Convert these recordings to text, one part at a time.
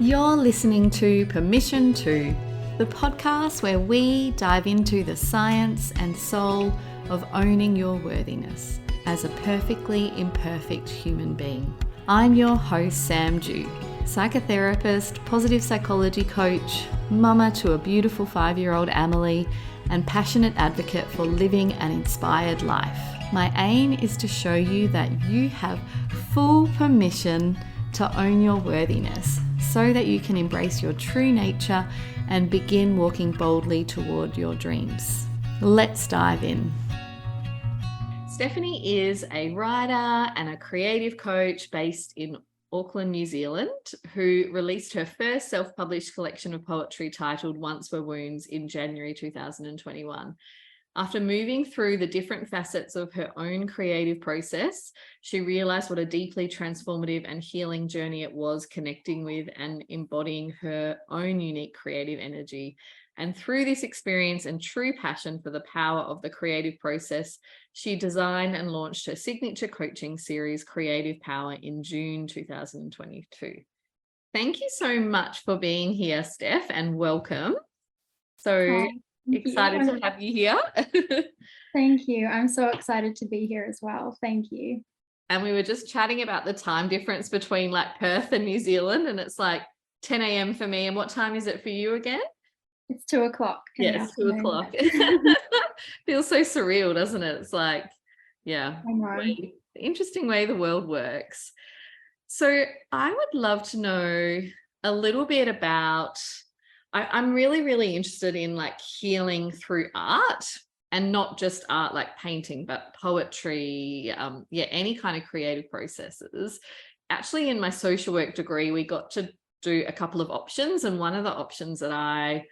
You're listening to Permission To, the podcast where we dive into the science and soul of owning your worthiness as a perfectly imperfect human being. I'm your host, Sam Dew, psychotherapist, positive psychology coach, mama to a beautiful 5-year-old Amelie, and passionate advocate for living an inspired life. My aim is to show you that you have full permission to own your worthiness so that you can embrace your true nature and begin walking boldly toward your dreams. Let's dive in. Stephanie is a writer and a creative coach based in Auckland, New Zealand, who released her first self-published collection of poetry titled Once Were Wounds in January 2021. After moving through the different facets of her own creative process, she realized what a deeply transformative and healing journey it was connecting with and embodying her own unique creative energy. And through this experience and true passion for the power of the creative process, she designed and launched her signature coaching series, Creative Power, in June 2022. Thank you so much for being here, Steph, and welcome. So excited to have you here. Thank you. I'm so excited to be here as well. Thank you. And we were just chatting about the time difference between like Perth and New Zealand, and it's like 10 a.m. for me. And what time is it for you again? It's 2 o'clock. Yes, 2 o'clock. Feels so surreal, doesn't it? It's like, yeah, I know. Interesting way the world works. So I would love to know a little bit about, I'm really, really interested in like healing through art, and not just art like painting, but poetry, any kind of creative processes. Actually, in my social work degree, we got to do a couple of options, and one of the options that I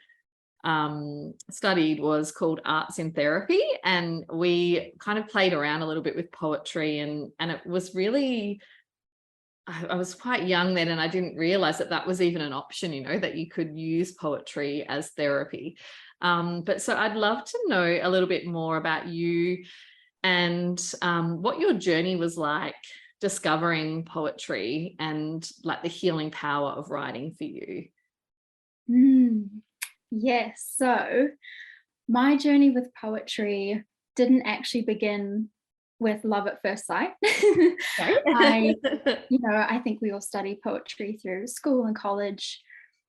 studied was called Arts in Therapy, and we kind of played around a little bit with poetry, and it was really, I was quite young then, and I didn't realize that that was even an option, you know, that you could use poetry as therapy. But so I'd love to know a little bit more about you and what your journey was like discovering poetry and like the healing power of writing for you. Yes. So my journey with poetry didn't actually begin with love at first sight. I think we all study poetry through school and college.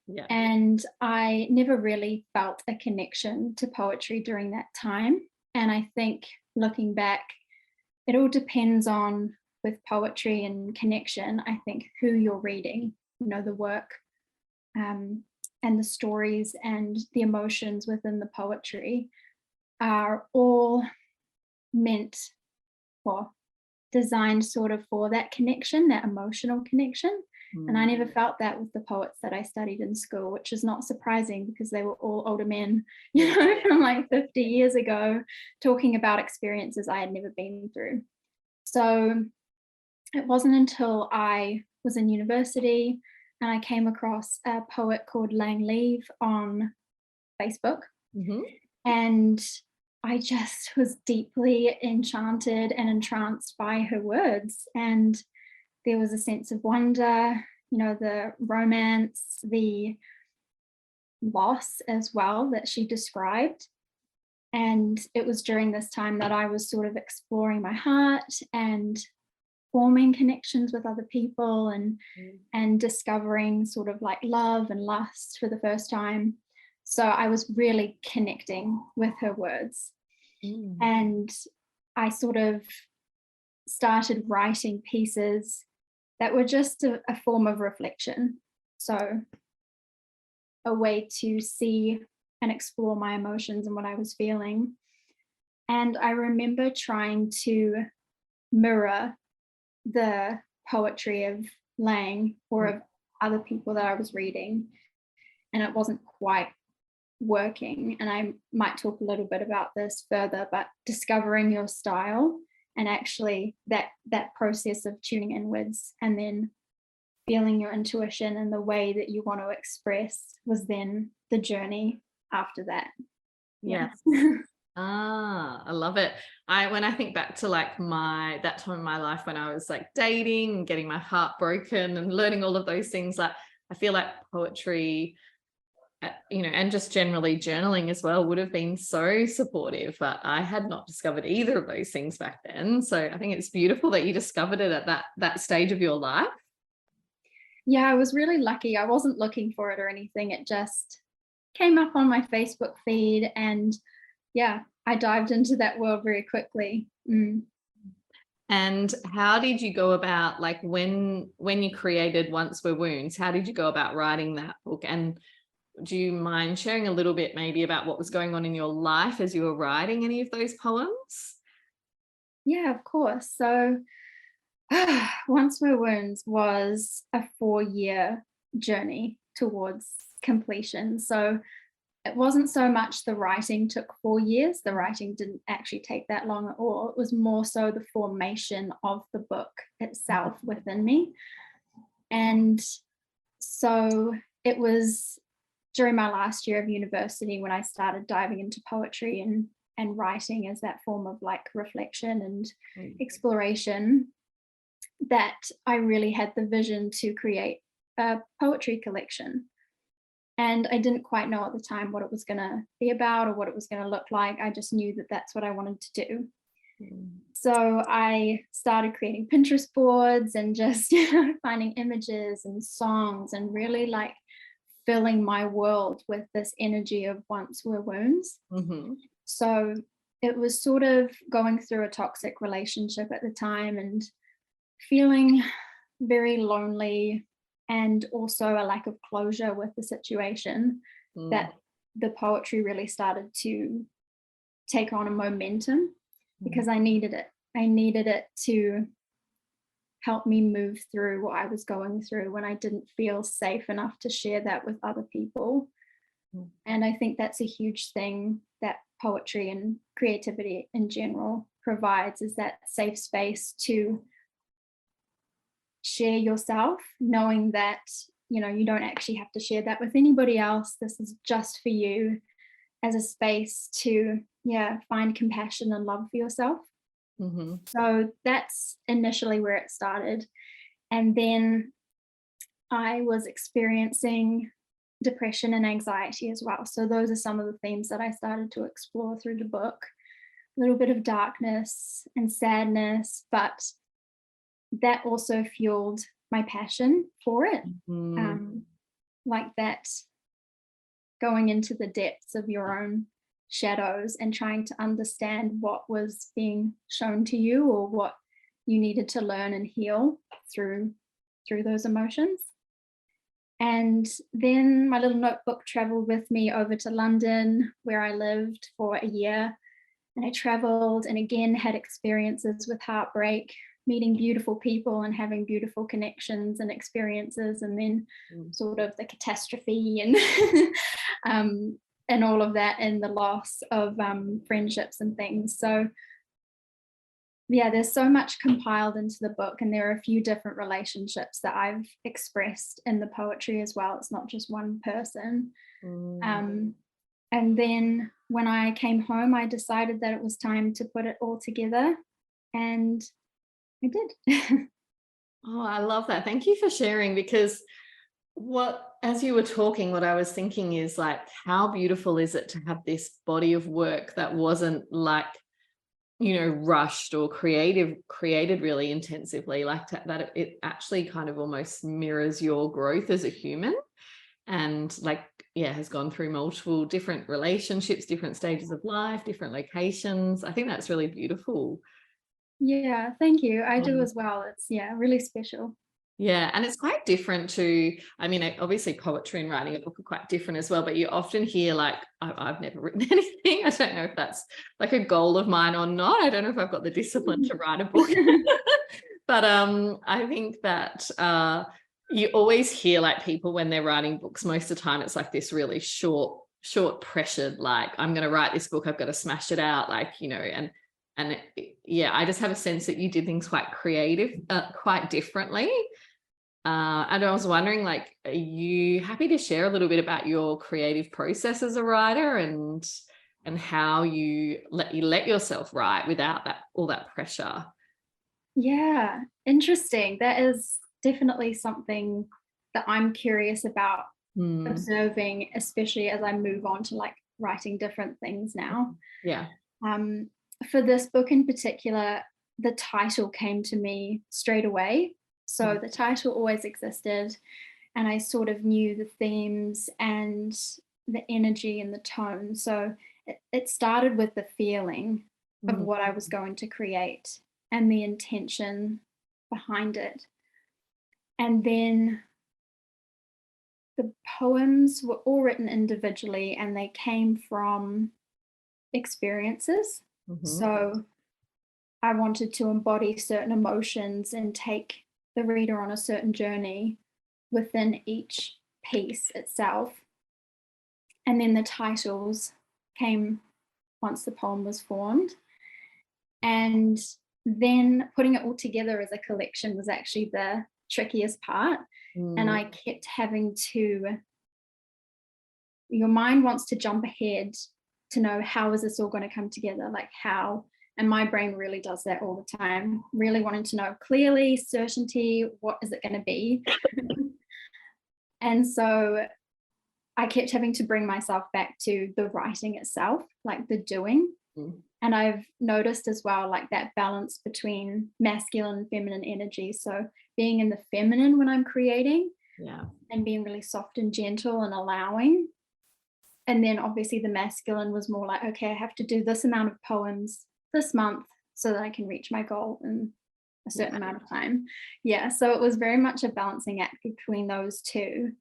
Yeah. And I never really felt a connection to poetry during that time. And I think looking back, it all depends on, with poetry and connection, I think who you're reading, the work, and the stories and the emotions within the poetry are all meant for, designed sort of for that connection, that emotional connection. And I never felt that with the poets that I studied in school, which is not surprising because they were all older men, from like 50 years ago, talking about experiences I had never been through. So it wasn't until I was in university and I came across a poet called Lang Leave on Facebook. Mm-hmm. And I just was deeply enchanted and entranced by her words. And there was a sense of wonder, the romance, the loss as well that she described. And it was during this time that I was sort of exploring my heart and forming connections with other people and discovering sort of like love and lust for the first time. So I was really connecting with her words. And I sort of started writing pieces that were just a form of reflection. So a way to see and explore my emotions and what I was feeling. And I remember trying to mirror the poetry of Lang or of other people that I was reading, and it wasn't quite working. And I might talk a little bit about this further, but discovering your style and actually that process of tuning inwards and then feeling your intuition and the way that you want to express was then the journey after that. Yes. I love it. When I think back to like that time in my life when I was like dating and getting my heart broken and learning all of those things, like I feel like poetry, you know, and just generally journaling as well would have been so supportive, but I had not discovered either of those things back then. So I think it's beautiful that you discovered it at that stage of your life. Yeah, I was really lucky. I wasn't looking for it or anything. It just came up on my Facebook feed, and yeah, I dived into that world very quickly. And how did you go about, like, when you created Once Were Wounds, how did you go about writing that book? And do you mind sharing a little bit maybe about what was going on in your life as you were writing any of those poems? Yeah, of course. So Once Were Wounds was a 4-year journey towards completion. So it wasn't so much the writing took 4 years. The writing didn't actually take that long at all. It was more so the formation of the book itself within me. And so it was during my last year of university when I started diving into poetry and writing as that form of like reflection and exploration, that I really had the vision to create a poetry collection. And I didn't quite know at the time what it was going to be about or what it was going to look like. I just knew that that's what I wanted to do. So I started creating Pinterest boards and just finding images and songs and really like filling my world with this energy of Once Were Wounds. So it was sort of going through a toxic relationship at the time and feeling very lonely, and also a lack of closure with the situation, that the poetry really started to take on a momentum because I needed it. I needed it to help me move through what I was going through when I didn't feel safe enough to share that with other people. And I think that's a huge thing that poetry and creativity in general provides, is that safe space to share yourself, knowing that, you know, you don't actually have to share that with anybody else. This is just for you, as a space to, find compassion and love for yourself. So that's initially where it started. And then I was experiencing depression and anxiety as well. So those are some of the themes that I started to explore through the book. A little bit of darkness and sadness, but that also fueled my passion for it. Like that, going into the depths of your own shadows and trying to understand what was being shown to you or what you needed to learn and heal through those emotions. And then my little notebook traveled with me over to London, where I lived for a year. And I traveled and again had experiences with heartbreak, meeting beautiful people and having beautiful connections and experiences, and then sort of the catastrophe and all of that, and the loss of friendships and things. So yeah, there's so much compiled into the book, and there are a few different relationships that I've expressed in the poetry as well. It's not just one person. And then when I came home, I decided that it was time to put it all together, and I did. Oh, I love that. Thank you for sharing, because as you were talking, what I was thinking is, like, how beautiful is it to have this body of work that wasn't like, you know, rushed or created really intensively, like that it actually kind of almost mirrors your growth as a human, and like, has gone through multiple different relationships, different stages of life, different locations. I think that's really beautiful. Yeah, thank you. I do as well. It's really special. Yeah, and it's quite different to, I mean, obviously poetry and writing a book are quite different as well, but you often hear like, I've never written anything. I don't know if that's like a goal of mine or not. I don't know if I've got the discipline to write a book. But I think that you always hear like people when they're writing books, most of the time it's like this really short pressured, like, I'm going to write this book, I've got to smash it out, like, you know, and I just have a sense that you did things quite creative, quite differently. And I was wondering, like, are you happy to share a little bit about your creative process as a writer, and how you let yourself write without all that pressure? Yeah, interesting. That is definitely something that I'm curious about Mm. observing, especially as I move on to like writing different things now. Yeah. For this book in particular, the title came to me straight away. So the title always existed, and I sort of knew the themes and the energy and the tone. So it started with the feeling of Mm. what I was going to create and the intention behind it. And then the poems were all written individually and they came from experiences. Mm-hmm. So I wanted to embody certain emotions and take the reader on a certain journey within each piece itself. And then the titles came once the poem was formed. And then putting it all together as a collection was actually the trickiest part. And I kept having to, your mind wants to jump ahead to know how is this all going to come together, like how, and my brain really does that all the time, really wanting to know clearly, certainty, what is it going to be? And so I kept having to bring myself back to the writing itself, like the doing. And I've noticed as well, like that balance between masculine and feminine energy. So being in the feminine when I'm creating, and being really soft and gentle and allowing. And then obviously the masculine was more like, okay, I have to do this amount of poems this month so that I can reach my goal in a certain amount of time. Yeah, so it was very much a balancing act between those two.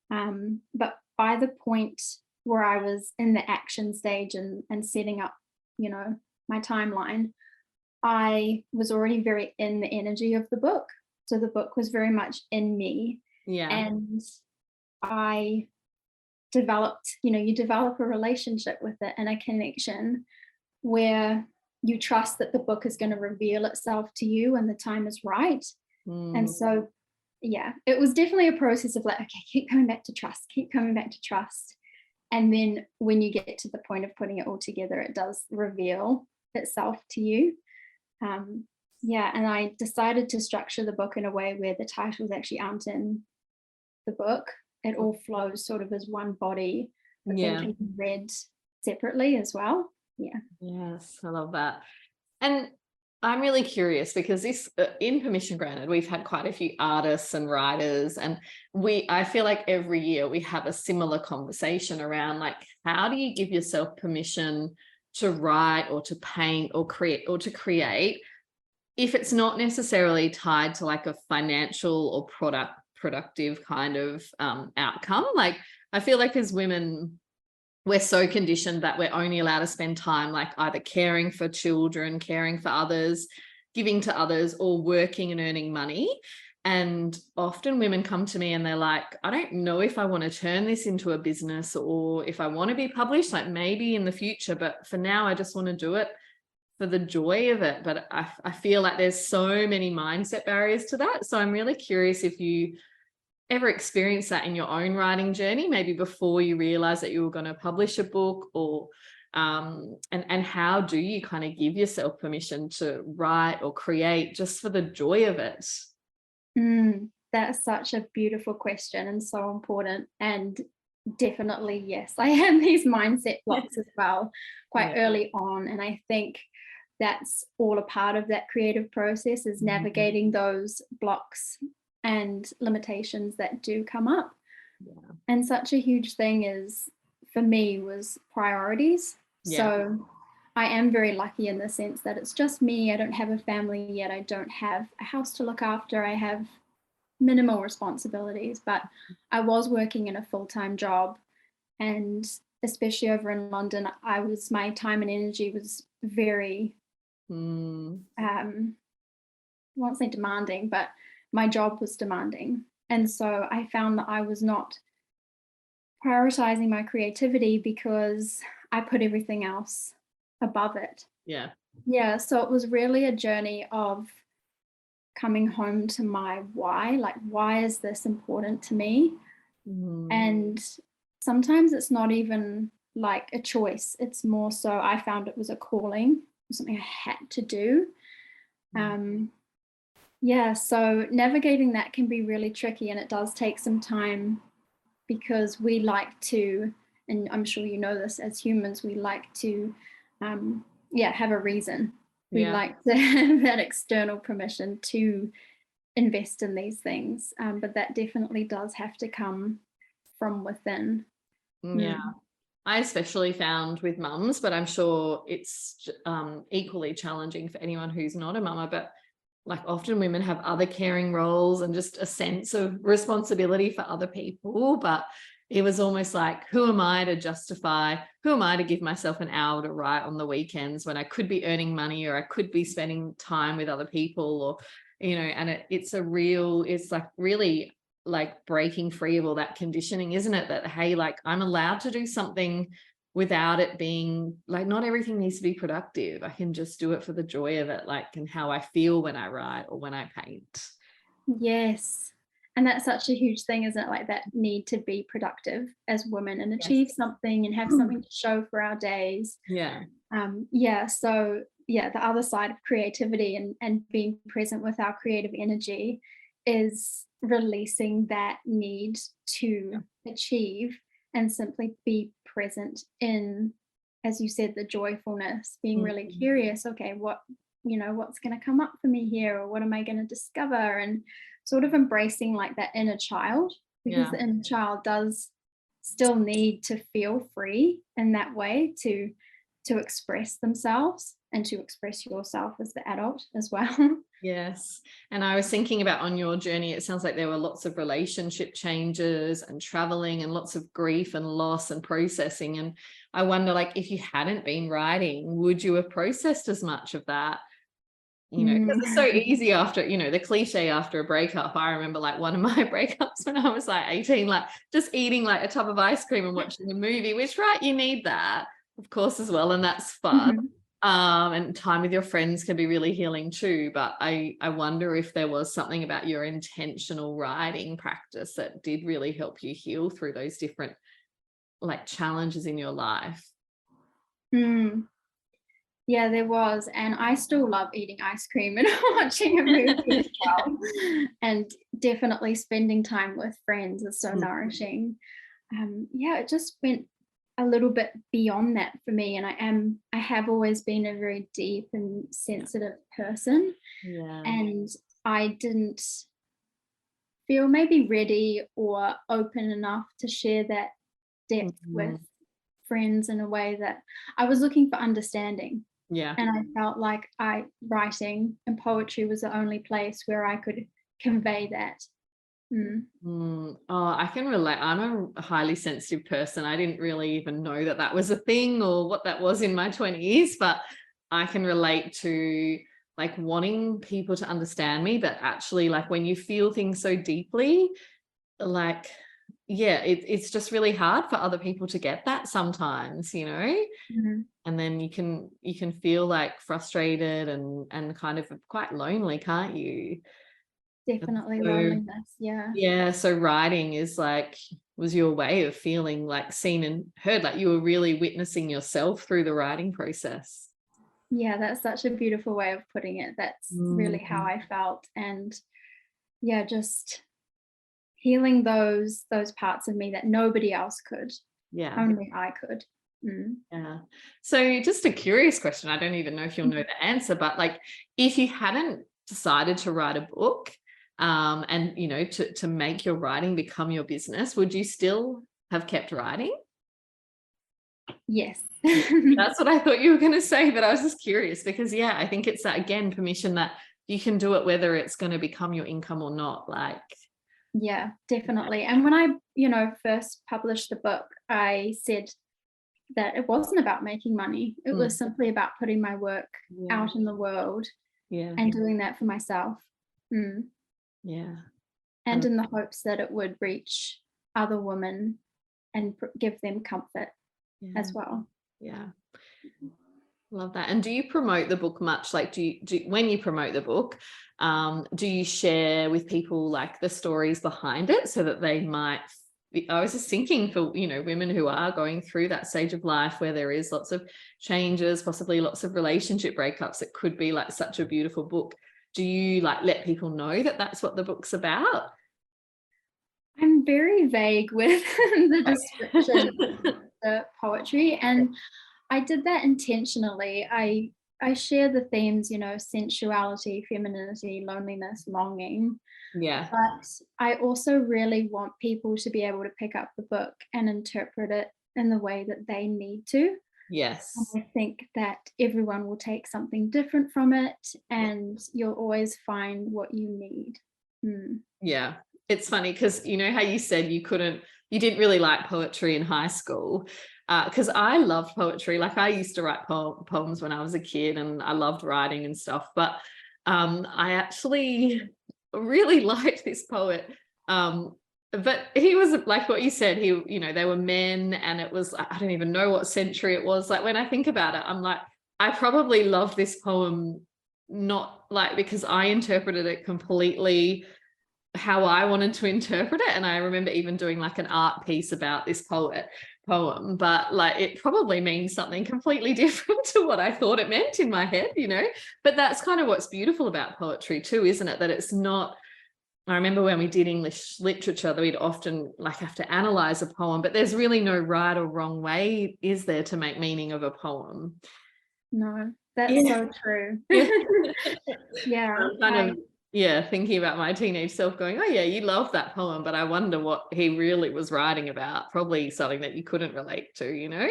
But by the point where I was in the action stage and setting up, you know, my timeline, I was already very in the energy of the book. So the book was very much in me. And I developed, you know, you develop a relationship with it and a connection where you trust that the book is going to reveal itself to you when the time is right. And so, yeah, it was definitely a process of like, okay, keep coming back to trust, keep coming back to trust. And then when you get to the point of putting it all together, it does reveal itself to you. Yeah, and I decided to structure the book in a way where the titles actually aren't in the book. It all flows sort of as one body, but then can be read separately as well. Yeah. Yes, I love that. And I'm really curious because this, in Permission Granted, we've had quite a few artists and writers, and I feel like every year we have a similar conversation around like, how do you give yourself permission to write or to paint or create if it's not necessarily tied to like a financial or productive kind of outcome? Like, I feel like as women, we're so conditioned that we're only allowed to spend time like either caring for children, caring for others, giving to others, or working and earning money. And often women come to me and they're like, I don't know if I want to turn this into a business or if I want to be published, like maybe in the future, but for now I just want to do it for the joy of it. But I feel like there's so many mindset barriers to that. So I'm really curious if you ever experienced that in your own writing journey, maybe before you realized that you were going to publish a book, or and how do you kind of give yourself permission to write or create just for the joy of it? That's such a beautiful question and so important. And definitely, yes, I had these mindset blocks as well quite early on. And I think that's all a part of that creative process, is navigating those blocks and limitations that do come up. And such a huge thing is, for me, was priorities. So I am very lucky in the sense that it's just me. I don't have a family yet. I don't have a house to look after. I have minimal responsibilities, but I was working in a full-time job, and especially over in London, my time and energy was very I won't say demanding, but my job was demanding. And so I found that I was not prioritizing my creativity because I put everything else above it. Yeah, so it was really a journey of coming home to my why, like, why is this important to me? And sometimes it's not even like a choice. It's more so I found it was a calling, something I had to do. Yeah, so navigating that can be really tricky, and it does take some time because we like to, and I'm sure you know this, as humans, we like to, have a reason. We Yeah. like to have that external permission to invest in these things, but that definitely does have to come from within. Yeah. Mm. I especially found with mums, but I'm sure it's equally challenging for anyone who's not a mama, but like often women have other caring roles and just a sense of responsibility for other people. But it was almost like, who am I to give myself an hour to write on the weekends when I could be earning money, or I could be spending time with other people, or, and it's like really like breaking free of all that conditioning, isn't it? That, hey, like I'm allowed to do something without it being like, not everything needs to be productive. I can just do it for the joy of it, like, and how I feel when I write or when I paint. Yes. And that's such a huge thing, isn't it? Like that need to be productive as women and Yes. achieve something and have something to show for our days. Yeah. So the other side of creativity and being present with our creative energy is releasing that need to achieve and simply be present in, as you said, the joyfulness, being really curious. Okay, what's going to come up for me here, or what am I going to discover, and sort of embracing like that inner child, because Yeah. the inner child does still need to feel free in that way to express themselves and to express yourself as the adult as well. Yes. And I was thinking about, on your journey, it sounds like there were lots of relationship changes and traveling and lots of grief and loss and processing. And I wonder, like, if you hadn't been writing, would you have processed as much of that? Because it's so easy after, the cliche after a breakup. I remember like one of my breakups when I was like 18, like just eating like a tub of ice cream and watching a movie, which, right, you need that, of course, as well. And that's fun. Mhm. And time with your friends can be really healing too. But I wonder if there was something about your intentional writing practice that did really help you heal through those different like challenges in your life. Mm. Yeah, there was. And I still love eating ice cream and watching a movie as well. And definitely spending time with friends is so nourishing. It just went a little bit beyond that for me. And I have always been a very deep and sensitive person. Yeah. And I didn't feel maybe ready or open enough to share that depth with friends in a way that I was looking for understanding. Yeah. And I felt like writing and poetry was the only place where I could convey that. Oh, I can relate. I'm a highly sensitive person. I didn't really even know that that was a thing or what that was in my 20s, but I can relate to like wanting people to understand me, but actually like when you feel things so deeply, like, yeah, it's just really hard for other people to get that sometimes, Mhm. and then you can feel like frustrated and kind of quite lonely, can't you? Definitely So loneliness. Yeah. yeah, so writing was your way of feeling like seen and heard, like you were really witnessing yourself through the writing process. Yeah, that's such a beautiful way of putting it. That's really how Mm. I felt. And yeah, just healing those parts of me that nobody else could. Yeah, Only I could. Mm. yeah. So just a curious question. I don't even know if you'll know the answer, but like if you hadn't decided to write a book, and to make your writing become your business, would you still have kept writing? Yes. Yeah, that's what I thought you were going to say, but I was just curious because, yeah, I think it's that, again, permission that you can do it whether it's going to become your income or not. Like, Yeah, definitely. And when I first published the book, I said that it wasn't about making money. It was simply about putting my work yeah, out in the world yeah, and doing that for myself. Mm. yeah, And and in the hopes that it would reach other women and give them comfort yeah, as well. yeah. Love that. And do you promote the book much? Like, when you promote the book, do you share with people like the stories behind it so that they might? I was just thinking for women who are going through that stage of life where there is lots of changes, possibly lots of relationship breakups. It could be like such a beautiful book do you like let people know that that's what the book's about? I'm very vague with the description of the poetry, and I did that intentionally. I share the themes, you know, sensuality, femininity, loneliness, longing, Yeah. but I also really want people to be able to pick up the book and interpret it in the way that they need to. And Yes. I think that everyone will take something different from it, Yeah. and you'll always find what you need. Mm. Yeah. It's funny because you know how you said you didn't really like poetry in high school. Because I loved poetry. Like I used to write poems when I was a kid and I loved writing and stuff. But I actually really liked this poet. But he was like what you said, you know, they were men and it was, I don't even know what century it was. Like when I think about it, I'm like, I probably loved this poem not like because I interpreted it completely how I wanted to interpret it. And I remember even doing like an art piece about this poem, but like it probably means something completely different to what I thought it meant in my head, you know. But that's kind of what's beautiful about poetry too, isn't it? That it's not, I remember when we did English literature that we'd often like have to analyze a poem, but there's really no right or wrong way, is there, to make meaning of a poem? No, that's Yeah. so true. Yeah, I'm kind of, yeah, thinking about my teenage self going, oh yeah, you love that poem, but I wonder what he really was writing about. Probably something that you couldn't relate to, you know?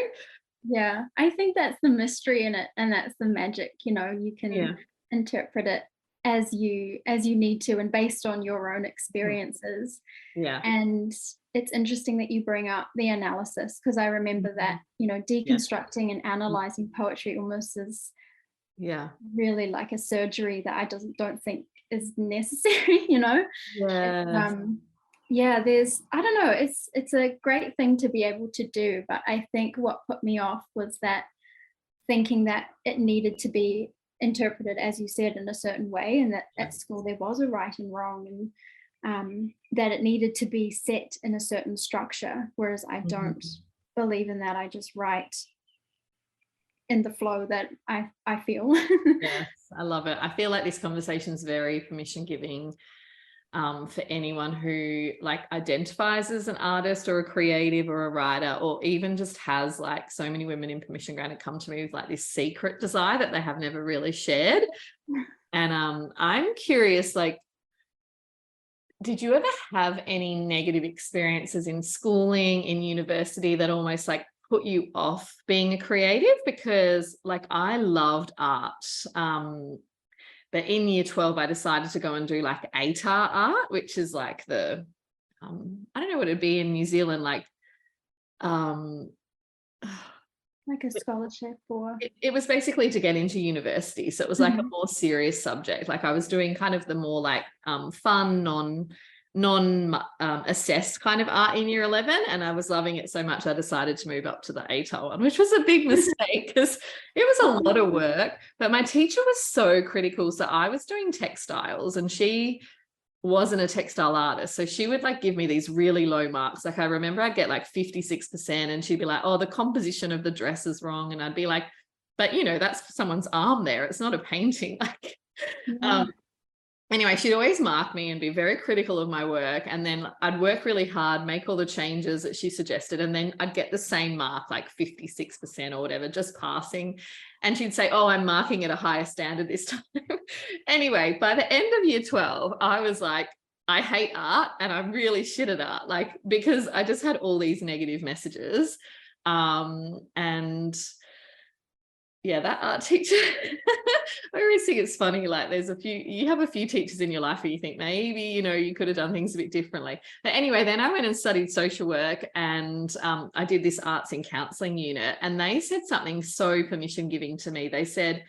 yeah. I think that's the mystery in it, and that's the magic, you know, you can Yeah. interpret it as you need to and based on your own Mhm. experiences. Yeah. And it's interesting that you bring up the analysis, because I remember that, you know, Yeah. deconstructing and analyzing poetry almost is Yeah. really like a surgery that I doesn't don't think is necessary, you know? It's, Yeah. yeah, there's I don't know, it's a great thing to be able to do, but I think what put me off was that thinking that it needed to be interpreted, as you said, in a certain way, and that at school there was a right and wrong, and that it needed to be set in a certain structure, whereas I don't Mhm. believe in that. I just write in the flow that I feel. Yes, I love it. I feel like this conversation is very permission giving for anyone who like identifies as an artist or a creative or a writer, or even just has like so many women in permission granted come to me with like this secret desire that they have never really shared. And I'm curious, like, did you ever have any negative experiences in schooling, in university that almost like put you off being a creative? Because like I loved art. But in year 12, I decided to go and do like ATAR art, which is like the, I don't know what it'd be in New Zealand, like, um, Like a scholarship or it was basically to get into university. So it was like a Mhm. more serious subject. Like I was doing kind of the more like fun, non assessed kind of art in year 11, and I was loving it so much I decided to move up to the ATAR one, which was a big mistake because it was a lot of work, but my teacher was so critical. So I was doing textiles and she wasn't a textile artist, so she would like give me these really low marks. Like I remember I'd get like 56% and she'd be like, oh, the composition of the dress is wrong, and I'd be like, but you know, that's someone's arm there, it's not a painting. Like Yeah. um anyway, she'd always mark me and be very critical of my work, and then I'd work really hard, make all the changes that she suggested, and then I'd get the same mark, like 56% or whatever, just passing. And she'd say, oh, I'm marking at a higher standard this time. Anyway, by the end of year 12, I was like, I hate art and I'm really shit at art, like because I just had all these negative messages. And yeah, that art teacher, I always think it's funny, like you have a few teachers in your life where you think maybe, you know, you could have done things a bit differently. But anyway, then I went and studied social work, and I did this arts in counselling unit, and they said something so permission giving to me. They said,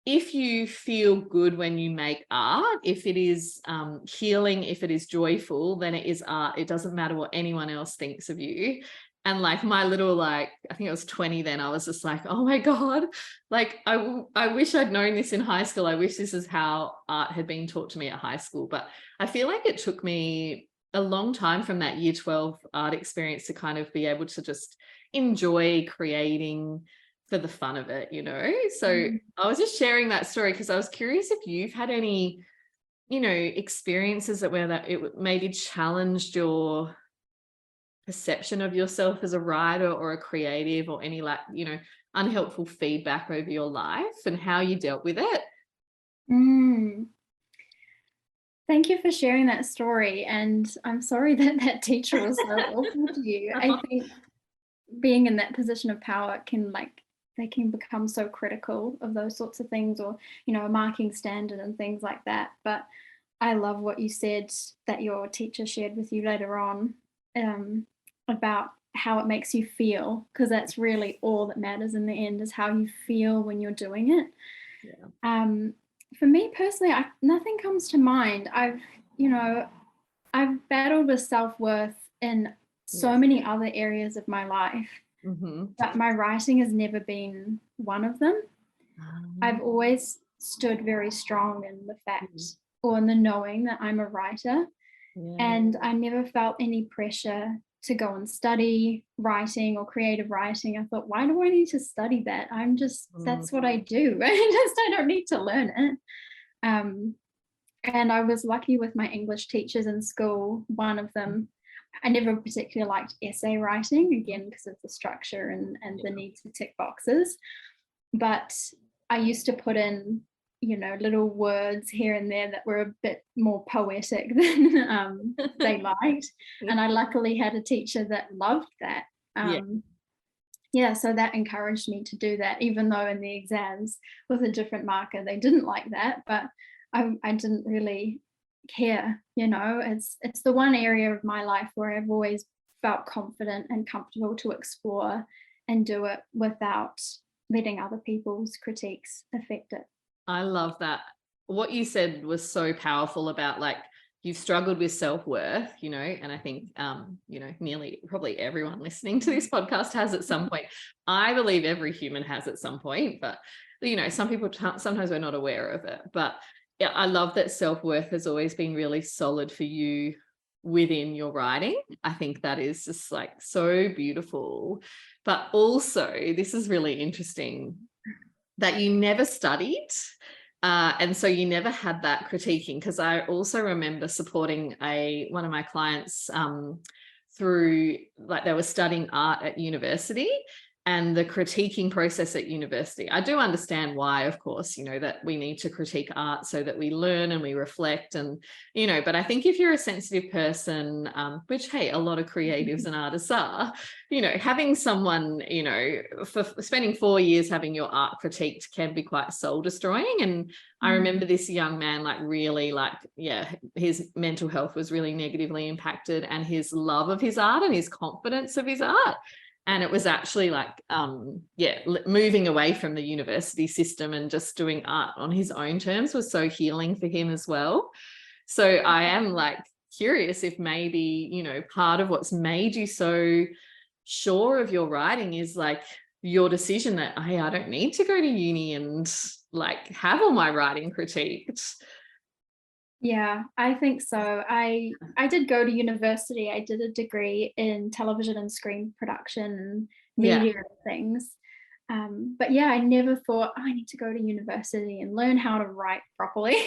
if you feel good when you make art, if it is healing, if it is joyful, then it is art. It doesn't matter what anyone else thinks of you. And like my little, like, I think I was 20 then, I was just like, oh my God, like I wish I'd known this in high school. I wish this is how art had been taught to me at high school. But I feel like it took me a long time from that year 12 art experience to kind of be able to just enjoy creating for the fun of it, you know? So Mm. I was just sharing that story because I was curious if you've had any experiences that where that it maybe challenged your perception of yourself as a writer or a creative, or any unhelpful feedback over your life and how you dealt with it? Thank you for sharing that story. And I'm sorry that that teacher was so awful to you. I think being in that position of power they can become so critical of those sorts of things, or, a marking standard and things like that. But I love what you said that your teacher shared with you later on, about how it makes you feel, because that's really all that matters in the end, is how you feel when you're doing it. Yeah. For me personally, nothing comes to mind. I've battled with self-worth in so many other areas of my life, but my writing has never been one of them. I've always stood very strong in the fact, or in the knowing that I'm a writer, and I never felt any pressure to go and study writing or creative writing. I thought, why do I need to study that? That's what I do. I don't need to learn it. And I was lucky with my English teachers in school. One of them, I never particularly liked essay writing, again, because of the structure and the need to tick boxes. But I used to put in, little words here and there that were a bit more poetic than they liked. And I luckily had a teacher that loved that. So that encouraged me to do that, even though in the exams with a different marker, they didn't like that. But I didn't really care, it's the one area of my life where I've always felt confident and comfortable to explore and do it without letting other people's critiques affect it. I love that. What you said was so powerful about you've struggled with self-worth, and I think, nearly probably everyone listening to this podcast has at some point. I believe every human has at some point, but, some people, sometimes we're not aware of it. But yeah, I love that self-worth has always been really solid for you within your writing. I think that is just so beautiful. But also, this is really interesting that you never studied. And so you never had that critiquing, because I also remember supporting one of my clients through, they were studying art at university, and the critiquing process at university. I do understand why, of course, that we need to critique art so that we learn and we reflect, and, but I think if you're a sensitive person, which, hey, a lot of creatives and artists are, having someone, for spending 4 years having your art critiqued can be quite soul destroying. And I remember this young man, really his mental health was really negatively impacted, and his love of his art and his confidence of his art. And it was actually moving away from the university system and just doing art on his own terms was so healing for him as well. So I am curious if maybe, part of what's made you so sure of your writing is your decision that, hey, I don't need to go to uni and have all my writing critiqued. Yeah, I think so. I did go to university. I did a degree in television and screen production, media and things. But yeah, I never thought, I need to go to university and learn how to write properly.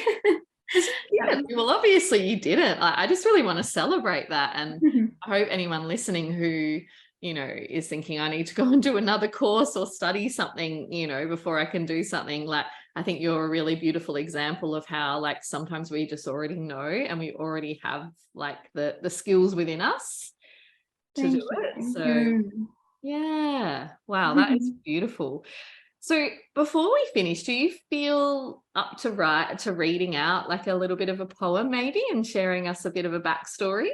Well, obviously you didn't. I just really want to celebrate that. And I hope anyone listening who, is thinking I need to go and do another course or study something, before I can do something, I think you're a really beautiful example of how sometimes we just already know, and we already have the skills within us to do it. So yeah, wow, that is beautiful. So before we finish, do you feel up to reading out a little bit of a poem maybe, and sharing us a bit of a backstory?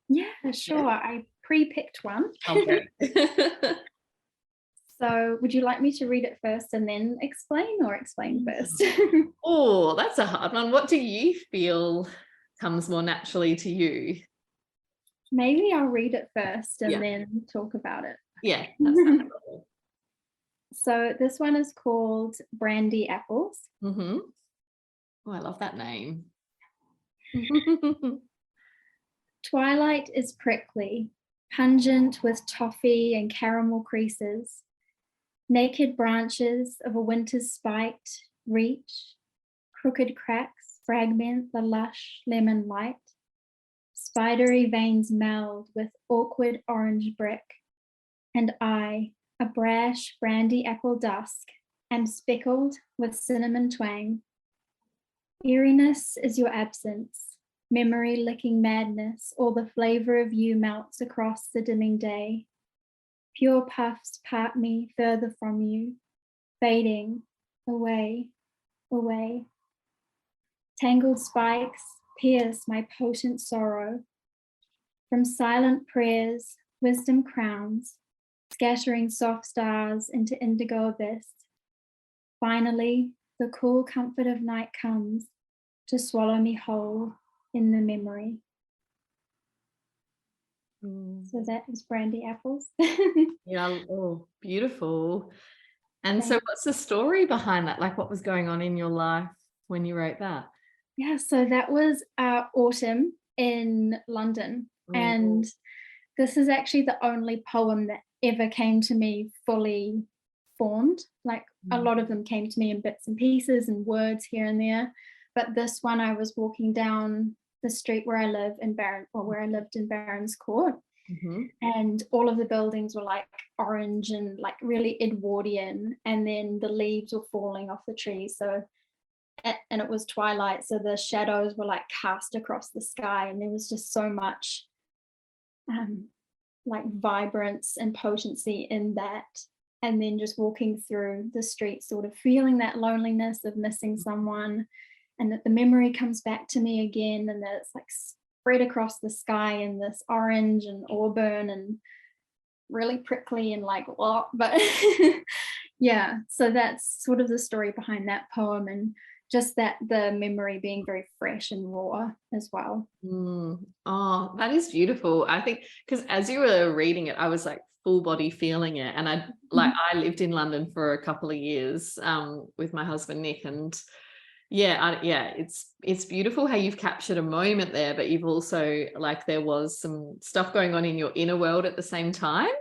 Yeah, sure. I pre-picked one. Okay. So would you like me to read it first and then explain, or explain first? Oh, that's a hard one. What do you feel comes more naturally to you? Maybe I'll read it first and then talk about it. Yeah, that's no problem. So this one is called Brandy Apples. Oh, I love that name. Twilight is prickly, pungent with toffee and caramel creases. Naked branches of a winter's spiked reach, crooked cracks fragment the lush lemon light. Spidery veins meld with awkward orange brick, and I, a brash brandy apple dusk, am speckled with cinnamon twang. Eeriness is your absence, memory licking madness, all the flavor of you melts across the dimming day. Pure puffs part me further from you, fading, away, away. Tangled spikes pierce my potent sorrow. From silent prayers, wisdom crowns, scattering soft stars into indigo abyss. Finally, the cool comfort of night comes to swallow me whole in the memory. So that is brandy apples. Yeah, oh, beautiful. And so Thanks. what's the story behind that? Like, what was going on in your life when you wrote that? Yeah, so that was autumn in London. And this is actually the only poem that ever came to me fully formed. Like a lot of them came to me in bits and pieces and words here and there. But this one, I was walking down the street where I live in where I lived in Barron's Court. And all of the buildings were like orange and like really Edwardian. And then the leaves were falling off the trees. And it was twilight. So the shadows were like cast across the sky. And there was just so much like vibrance and potency in that. And then just walking through the streets, sort of feeling that loneliness of missing someone, and that the memory comes back to me again, and that it's like spread across the sky in this orange and auburn and really prickly and like what, but yeah, so that's sort of the story behind that poem, and just that the memory being very fresh and raw as well. Oh, that is beautiful. I think because as you were reading it, I was like full body feeling it. And I lived in London for a couple of years with my husband, Nick. And it's beautiful how you've captured a moment there, but you've also like there was some stuff going on in your inner world at the same time.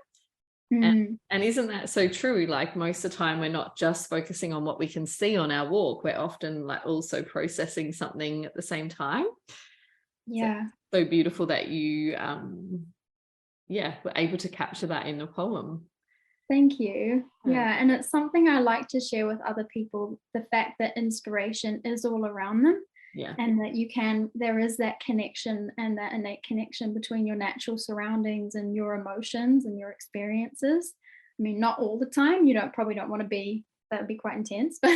And isn't that so true? Like most of the time, we're not just focusing on what we can see on our walk. We're often like also processing something at the same time. Yeah. So beautiful that you, were able to capture that in the poem. Thank you. Yeah. And it's something I like to share with other people, the fact that inspiration is all around them. Yeah. And that there is that connection and that innate connection between your natural surroundings and your emotions and your experiences. I mean, not all the time, you probably don't want to be, that would be quite intense, but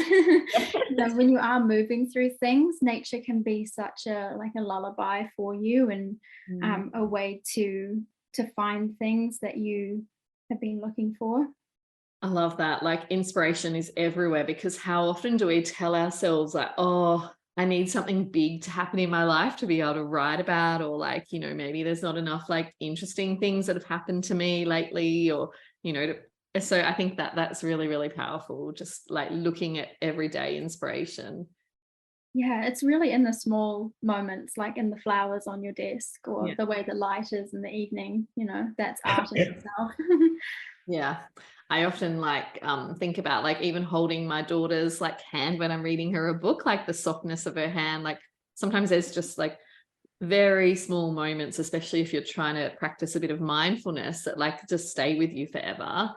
when you are moving through things, nature can be such a lullaby for you, and a way to find things that you have been looking for. I love that. Like inspiration is everywhere, because how often do we tell ourselves like, oh, I need something big to happen in my life to be able to write about, or like, maybe there's not enough like interesting things that have happened to me lately, or, so I think that that's really, really powerful. Just like looking at everyday inspiration. Yeah, it's really in the small moments, like in the flowers on your desk, or the way the light is in the evening, that's art in itself. Yeah. I often think about like even holding my daughter's like hand when I'm reading her a book, like the softness of her hand. Like sometimes there's just like very small moments, especially if you're trying to practice a bit of mindfulness, that like just stay with you forever.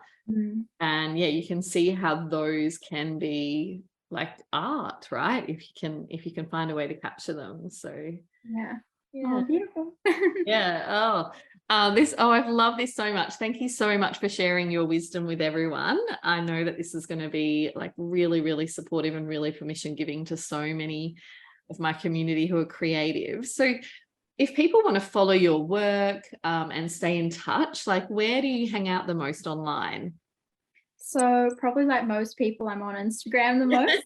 And you can see how those can be like art, right? If you can find a way to capture them. So yeah. Oh, beautiful. I've loved this so much. Thank you so much for sharing your wisdom with everyone. I know that this is going to be like really, really supportive and really permission giving to so many of my community who are creative. So if people want to follow your work and stay in touch, like where do you hang out the most online? So probably like most people, I'm on Instagram the most.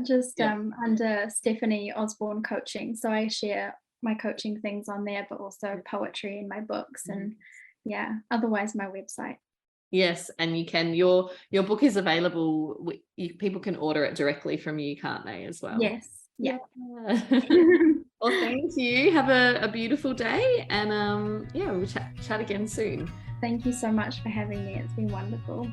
Just under Stephanie Osborne Coaching. So I share my coaching things on there, but also poetry in my books, and otherwise my website. Yes, and you can, your book is available, people can order it directly from you, can't they, as well? Yes. Yeah. Well, thank you. Have a beautiful day, and we'll chat again soon. Thank you so much for having me. It's been wonderful.